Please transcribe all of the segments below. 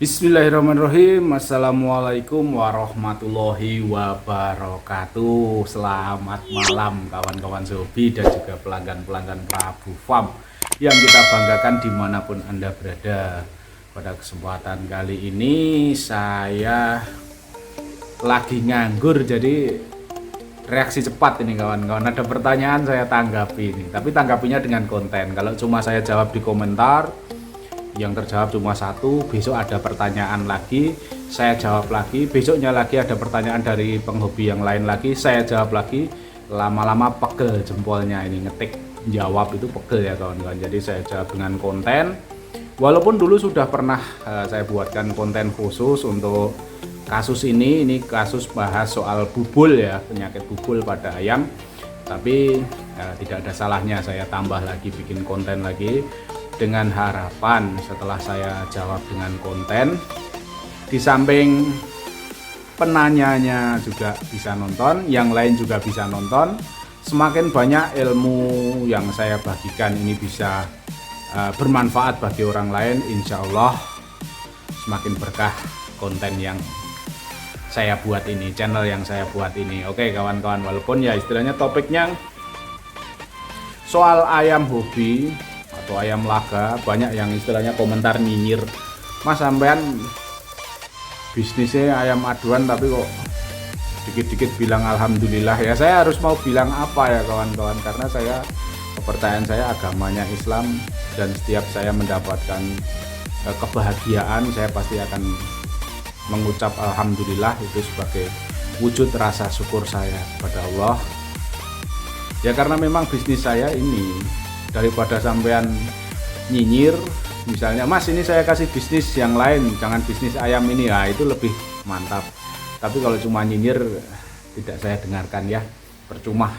Bismillahirrahmanirrahim. Assalamualaikum warahmatullahi wabarakatuh. Selamat malam kawan-kawan Zobi dan juga pelanggan-pelanggan Prabu Farm yang kita banggakan dimanapun Anda berada. Pada kesempatan kali ini saya lagi nganggur, jadi reaksi cepat ini kawan-kawan. Ada pertanyaan saya tanggapi ini, tapi tanggapinya dengan konten. Kalau cuma saya jawab di komentar, yang terjawab cuma satu, besok ada pertanyaan lagi, saya jawab lagi, besoknya lagi ada pertanyaan dari penghobi yang lain lagi, saya jawab lagi, lama-lama pegel jempolnya ini ngetik jawab itu pegel ya kawan-kawan. Jadi saya jawab dengan konten, walaupun dulu sudah pernah saya buatkan konten khusus untuk kasus ini kasus bahas soal bubul ya, penyakit bubul pada ayam, tapi tidak ada salahnya saya tambah lagi, bikin konten lagi, dengan harapan setelah saya jawab dengan konten, di samping penanyanya juga bisa nonton, yang lain juga bisa nonton, semakin banyak ilmu yang saya bagikan ini bisa bermanfaat bagi orang lain, insya Allah semakin berkah konten yang saya buat ini, channel yang saya buat ini. Oke kawan-kawan, walaupun ya istilahnya topiknya soal ayam hobi atau ayam laga, banyak yang istilahnya komentar nyinyir, mas sampean bisnisnya ayam aduan tapi kok dikit-dikit bilang alhamdulillah. Ya saya harus mau bilang apa ya kawan-kawan, karena kepercayaan saya agamanya Islam, dan setiap saya mendapatkan kebahagiaan saya pasti akan mengucap alhamdulillah, itu sebagai wujud rasa syukur saya kepada Allah. Ya karena memang bisnis saya ini, daripada sampean nyinyir misalnya, mas ini saya kasih bisnis yang lain, jangan bisnis ayam ini, ya itu lebih mantap. Tapi kalau cuma nyinyir tidak saya dengarkan ya, percuma.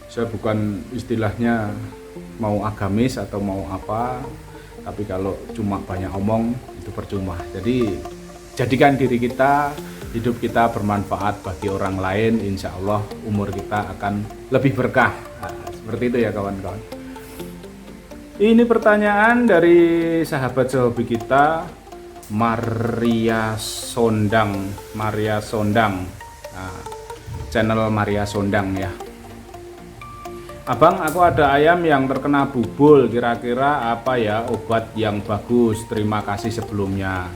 Saya bukan istilahnya mau agamis atau mau apa, tapi kalau cuma banyak omong itu percuma. Jadi jadikan diri kita, hidup kita bermanfaat bagi orang lain, insya Allah umur kita akan lebih berkah. Nah, seperti itu ya kawan-kawan. Ini pertanyaan dari sahabat sehobi kita, Maria Sondang. Nah, channel Maria Sondang ya. Abang, aku ada ayam yang terkena bubul, kira-kira apa ya obat yang bagus? Terima kasih sebelumnya.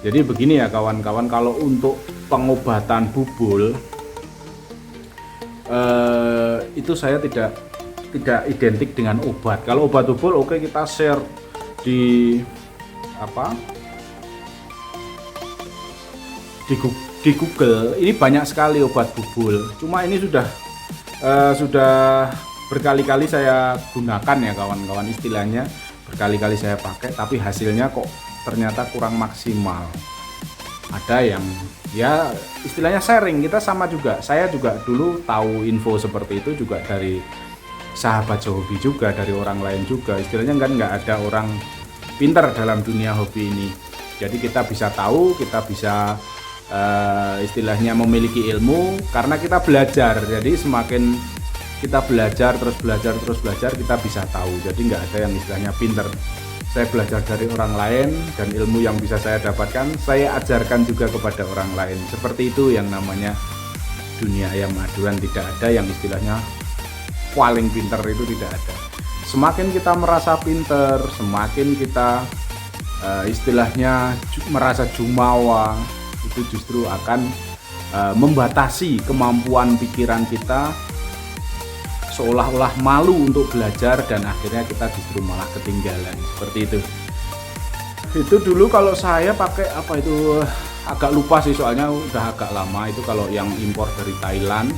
Jadi begini ya kawan-kawan, kalau untuk pengobatan bubul itu saya tidak identik dengan obat. Kalau obat bubul oke, kita share di di Google. Ini banyak sekali obat bubul. Cuma ini sudah berkali-kali saya gunakan ya kawan-kawan, istilahnya berkali-kali saya pakai, tapi hasilnya kok ternyata kurang maksimal. Ada yang ya istilahnya sharing, kita sama juga, saya juga dulu tahu info seperti itu juga dari sahabat hobi juga, dari orang lain juga. Istilahnya nggak ada orang pintar dalam dunia hobi ini, jadi kita bisa tahu, kita bisa istilahnya memiliki ilmu karena kita belajar. Jadi semakin kita belajar terus belajar kita bisa tahu. Jadi nggak ada yang istilahnya pintar. Saya belajar dari orang lain, dan ilmu yang bisa saya dapatkan saya ajarkan juga kepada orang lain. Seperti itu yang namanya dunia ayam aduan. Tidak ada yang istilahnya paling pintar, itu tidak ada. Semakin kita merasa pintar, semakin kita istilahnya merasa jumawa, itu justru akan membatasi kemampuan pikiran kita, seolah-olah malu untuk belajar, dan akhirnya kita justru malah ketinggalan. Seperti itu. Itu dulu kalau saya pakai apa itu, agak lupa sih soalnya udah agak lama. Itu kalau yang impor dari Thailand.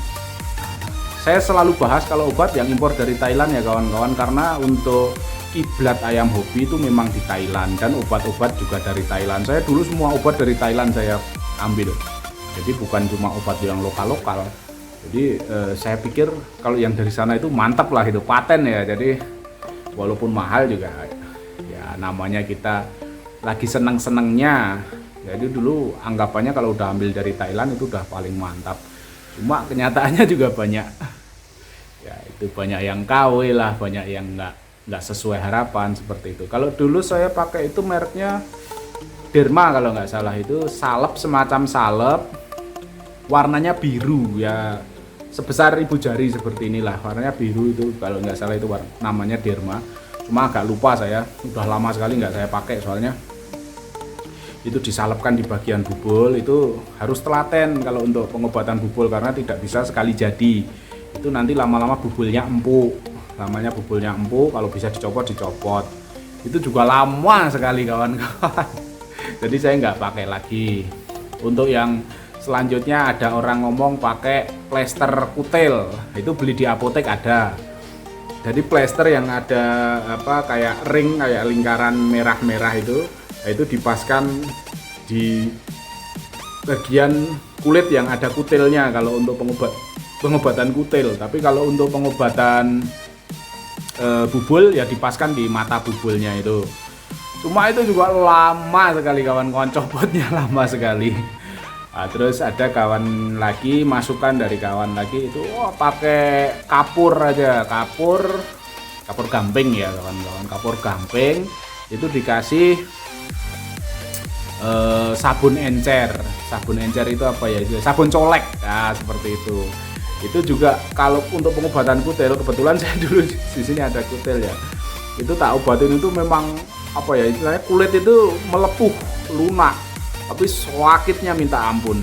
Saya selalu bahas kalau obat yang impor dari Thailand ya kawan-kawan, karena untuk kiblat ayam hobi itu memang di Thailand, dan obat-obat juga dari Thailand. Saya dulu semua obat dari Thailand saya ambil. Jadi bukan cuma obat yang lokal-lokal. Jadi saya pikir kalau yang dari sana itu mantap lah, itu paten ya. Jadi walaupun mahal juga ya namanya kita lagi seneng-senengnya. Jadi dulu anggapannya kalau udah ambil dari Thailand itu udah paling mantap. Cuma kenyataannya juga banyak ya, itu banyak yang KW lah, banyak yang nggak sesuai harapan seperti itu. Kalau dulu saya pakai itu mereknya Derma kalau nggak salah, itu salep, semacam salep, warnanya biru ya, sebesar ibu jari seperti inilah, warnanya biru itu kalau nggak salah, itu namanya Derma. Cuma agak lupa saya, udah lama sekali nggak saya pakai soalnya. Itu disalepkan di bagian bubul, itu harus telaten kalau untuk pengobatan bubul karena tidak bisa sekali jadi. Itu nanti lama-lama bubulnya empuk, namanya bubulnya empuk, kalau bisa dicopot. Itu juga lama sekali kawan-kawan. Jadi saya nggak pakai lagi. Untuk yang selanjutnya ada orang ngomong pakai plester kutil, itu beli di apotek ada. Jadi plester yang ada apa kayak ring, kayak lingkaran merah-merah itu dipaskan di bagian kulit yang ada kutilnya kalau untuk pengobatan kutil. Tapi kalau untuk pengobatan bubul ya dipaskan di mata bubulnya itu. Cuma itu juga lama sekali kawan-kawan, copotnya lama sekali. Nah, terus ada kawan lagi, masukan dari kawan lagi itu pakai kapur aja, kapur gamping ya kawan-kawan, kapur gamping itu dikasih sabun encer itu apa ya, sabun colek, nah seperti itu juga. Kalau untuk pengobatan kutil, kebetulan saya dulu di sini ada kutil ya, itu tak obatin itu memang apa ya istilahnya, kulit itu melepuh lunak, tapi sakitnya minta ampun.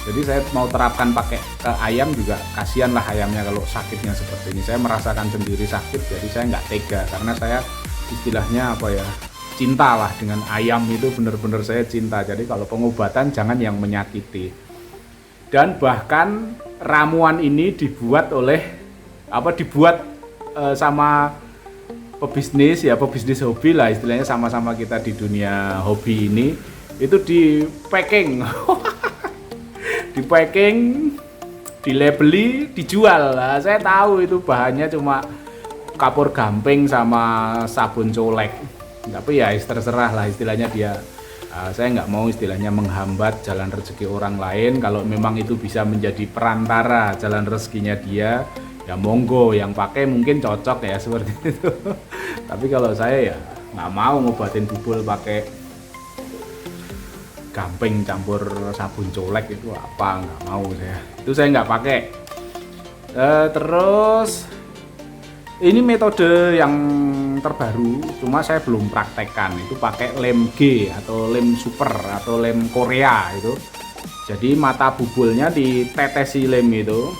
Jadi saya mau terapkan pakai ke ayam juga, kasihan lah ayamnya kalau sakitnya seperti ini. Saya merasakan sendiri sakit, jadi saya nggak tega karena saya istilahnya apa ya, cinta lah dengan ayam, itu benar-benar saya cinta. Jadi kalau pengobatan jangan yang menyakiti. Dan bahkan ramuan ini dibuat sama pebisnis hobi lah istilahnya, sama-sama kita di dunia hobi ini, itu di packing dilabeli, dijual lah. Saya tahu itu bahannya cuma kapur gamping sama sabun colek, tapi ya terserah lah istilahnya dia. Saya nggak mau istilahnya menghambat jalan rezeki orang lain. Kalau memang itu bisa menjadi perantara jalan rezekinya dia, ya monggo, yang pakai mungkin cocok ya seperti itu. Tapi kalau saya ya nggak mau ngobatin bubul pakai gamping campur sabun colek, itu apa, nggak mau saya. Itu saya nggak pakai. Terus ini metode yang terbaru, cuma saya belum praktekkan, itu pakai lem G atau lem super atau lem Korea itu. Jadi mata bubulnya ditetesi lem itu,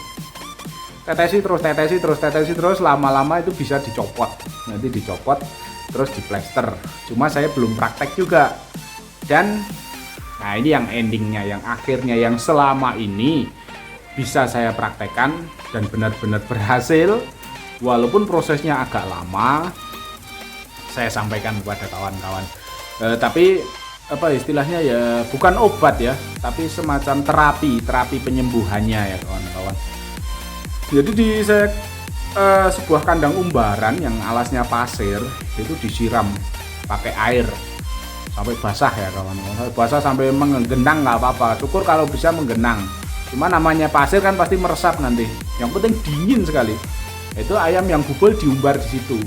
tetesi terus, lama-lama itu bisa dicopot, nanti dicopot terus diplester. Cuma saya belum praktek juga. Dan nah ini yang endingnya, yang akhirnya, yang selama ini bisa saya praktekkan dan benar-benar berhasil, walaupun prosesnya agak lama, saya sampaikan kepada kawan-kawan. Tapi apa istilahnya ya, bukan obat ya, tapi semacam terapi penyembuhannya ya kawan-kawan. Jadi di sebuah kandang umbaran yang alasnya pasir, itu disiram pakai air sampai basah ya kawan-kawan. Basah sampai menggenang nggak apa-apa, syukur kalau bisa menggenang. Cuma namanya pasir kan pasti meresap nanti. Yang penting dingin sekali. Itu ayam yang bubul diumbar di situ.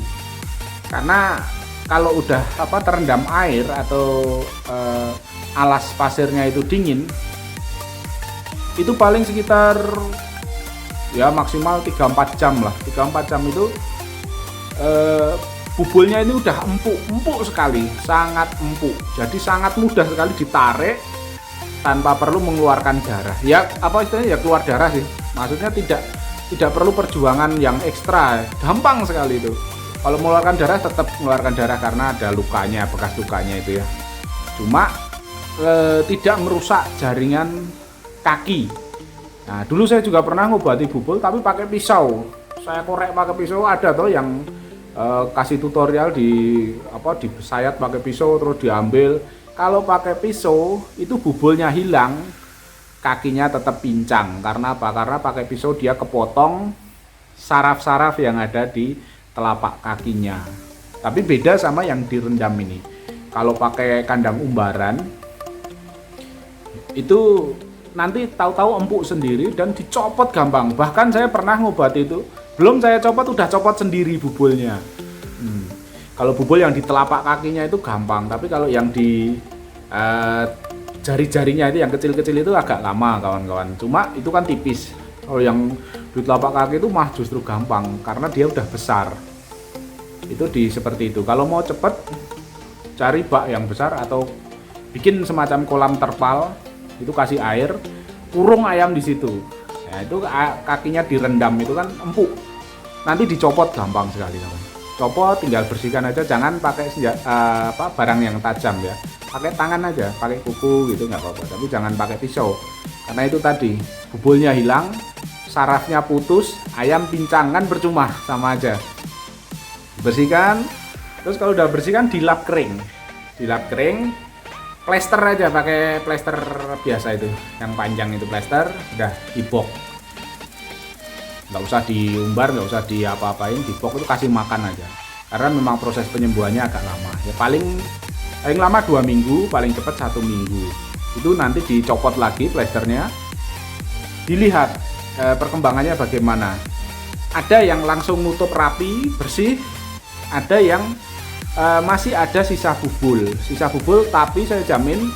Karena kalau udah terendam air atau alas pasirnya itu dingin, itu paling sekitar ya maksimal 3-4 jam lah. 3-4 jam itu bubulnya ini udah empuk sekali, sangat empuk. Jadi sangat mudah sekali ditarik tanpa perlu mengeluarkan darah. Ya apa istilahnya, ya keluar darah sih. Maksudnya tidak perlu perjuangan yang ekstra, gampang sekali itu. Kalau mengeluarkan darah tetap mengeluarkan darah karena ada lukanya, bekas lukanya itu ya. Cuma tidak merusak jaringan kaki. Nah, dulu saya juga pernah ngobati bubul tapi pakai pisau. Saya korek pakai pisau, ada tuh yang kasih tutorial di sayat pakai pisau terus diambil. Kalau pakai pisau itu bubulnya hilang, kakinya tetap pincang. Karena apa? Karena pakai pisau dia kepotong saraf-saraf yang ada di telapak kakinya. Tapi beda sama yang direndam ini. Kalau pakai kandang umbaran itu nanti tahu-tahu empuk sendiri dan dicopot gampang. Bahkan saya pernah ngobati itu, belum saya copot udah copot sendiri bubulnya. Kalau bubul yang di telapak kakinya itu gampang, tapi kalau yang di jari-jarinya itu yang kecil-kecil itu agak lama kawan-kawan. Cuma itu kan tipis. Kalau yang di telapak kaki itu mah justru gampang karena dia udah besar. Itu seperti itu. Kalau mau cepet cari bak yang besar atau bikin semacam kolam terpal, itu kasih air, kurung ayam di situ. Nah, itu kakinya direndam itu kan empuk. Nanti dicopot gampang sekali kawan. Copot tinggal bersihkan aja, jangan pakai barang yang tajam ya. Pakai tangan aja, pakai kuku gitu nggak apa-apa, tapi jangan pakai pisau karena itu tadi bubulnya hilang, sarafnya putus, ayam pincang kan percuma, sama aja. Bersihkan, terus kalau udah bersihkan dilap kering, plester aja, pakai plester biasa itu yang panjang itu, plester udah dibok, nggak usah diumbar, nggak usah diapa-apain, dibok itu kasih makan aja karena memang proses penyembuhannya agak lama ya, paling lama 2 minggu, paling cepat 1 minggu. Itu nanti dicopot lagi plesternya, dilihat perkembangannya bagaimana. Ada yang langsung nutup rapi, bersih, ada yang masih ada sisa bubul, tapi saya jamin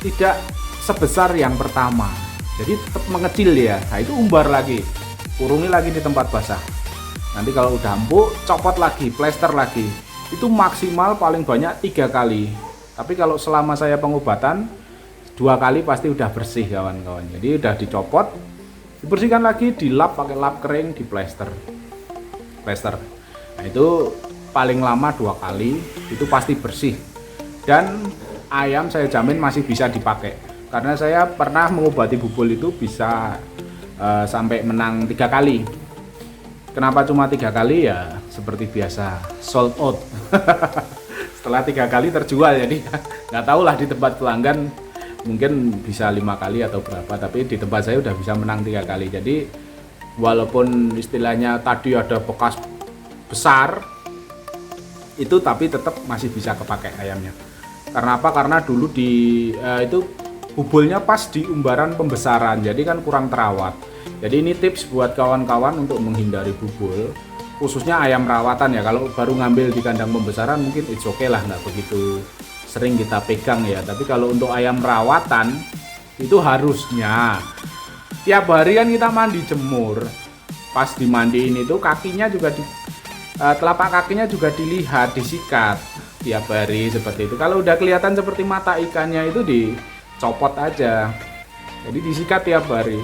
tidak sebesar yang pertama. Jadi tetap mengecil ya. Nah itu umbar lagi, kurungi lagi di tempat basah. Nanti kalau udah empuk, copot lagi, plester lagi. Itu maksimal paling banyak 3 kali. Tapi kalau selama saya pengobatan 2 kali pasti udah bersih kawan-kawan. Jadi udah dicopot, dibersihkan lagi, dilap pakai lap kering, di plester. Nah itu paling lama 2 kali, itu pasti bersih. Dan ayam saya jamin masih bisa dipakai. Karena saya pernah mengobati bubul itu bisa sampai menang 3 kali. Kenapa cuma 3 kali ya? Seperti biasa, sold out. Setelah 3 kali terjual, jadi nggak tahu lah di tempat pelanggan mungkin bisa 5 kali atau berapa, tapi di tempat saya udah bisa menang 3 kali. Jadi walaupun istilahnya tadi ada bekas besar itu, tapi tetap masih bisa kepakai ayamnya. Karena apa? Karena dulu itu bubulnya pas di umbaran pembesaran, jadi kan kurang terawat. Jadi ini tips buat kawan-kawan untuk menghindari bubul, khususnya ayam rawatan ya. Kalau baru ngambil di kandang pembesaran mungkin it's okay lah, nggak begitu sering kita pegang ya. Tapi kalau untuk ayam rawatan itu harusnya tiap hari kan kita mandi jemur. Pas dimandiin itu kakinya juga telapak kakinya juga dilihat, disikat tiap hari seperti itu. Kalau udah kelihatan seperti mata ikannya itu dicopot aja. Jadi disikat tiap hari.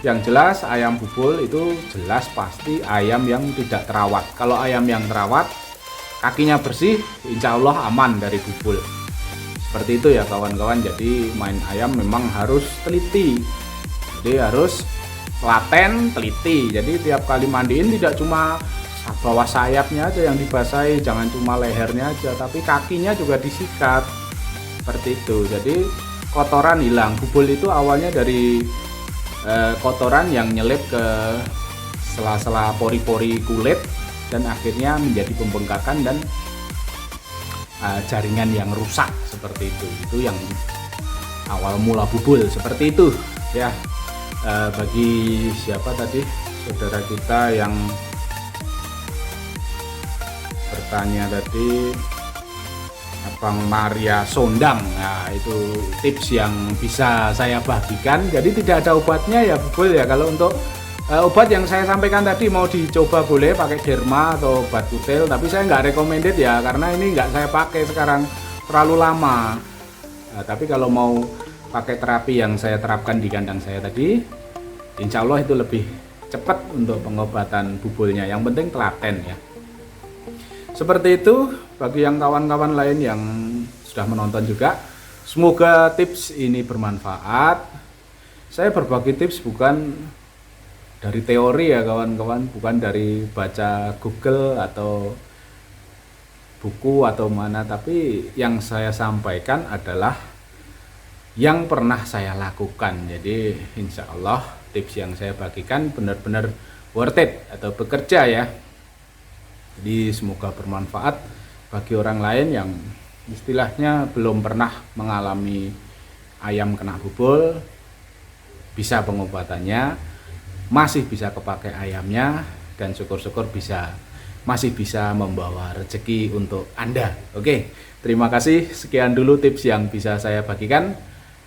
Yang jelas ayam bubul itu jelas pasti ayam yang tidak terawat. Kalau ayam yang terawat, kakinya bersih, insya Allah aman dari bubul. Seperti itu ya kawan-kawan. Jadi main ayam memang harus teliti. Jadi harus telaten, teliti. Jadi tiap kali mandiin tidak cuma bawah sayapnya aja yang dibasahi, jangan cuma lehernya aja, tapi kakinya juga disikat. Seperti itu. Jadi kotoran hilang. Bubul itu awalnya dari kotoran yang nyelip ke sela-sela pori-pori kulit dan akhirnya menjadi pembengkakan dan jaringan yang rusak seperti itu. Itu yang awal mula bubul seperti itu ya. Bagi siapa tadi saudara kita yang bertanya tadi, Bang Maria Sondang, nah itu tips yang bisa saya bagikan. Jadi tidak ada obatnya ya bubul ya. Kalau untuk obat yang saya sampaikan tadi mau dicoba boleh pakai derma atau obat kutil, tapi saya nggak recommended ya karena ini nggak saya pakai sekarang, terlalu lama. Nah, tapi kalau mau pakai terapi yang saya terapkan di kandang saya tadi, insya Allah itu lebih cepat untuk pengobatan bubulnya. Yang penting telaten ya. Seperti itu bagi yang kawan-kawan lain yang sudah menonton juga. Semoga tips ini bermanfaat. Saya berbagi tips bukan dari teori ya kawan-kawan, bukan dari baca Google atau buku atau mana, tapi yang saya sampaikan adalah yang pernah saya lakukan. Jadi insya Allah tips yang saya bagikan benar-benar worth it atau bekerja ya. Jadi semoga bermanfaat bagi orang lain yang istilahnya belum pernah mengalami ayam kena bubul, bisa pengobatannya, masih bisa kepakai ayamnya, dan syukur-syukur bisa masih bisa membawa rezeki untuk Anda. Oke, terima kasih. Sekian dulu tips yang bisa saya bagikan.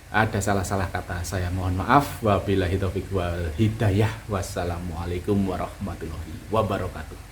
Ada salah-salah kata, saya mohon maaf. Wabillahi taufiq wal hidayah. Wassalamualaikum warahmatullahi wabarakatuh.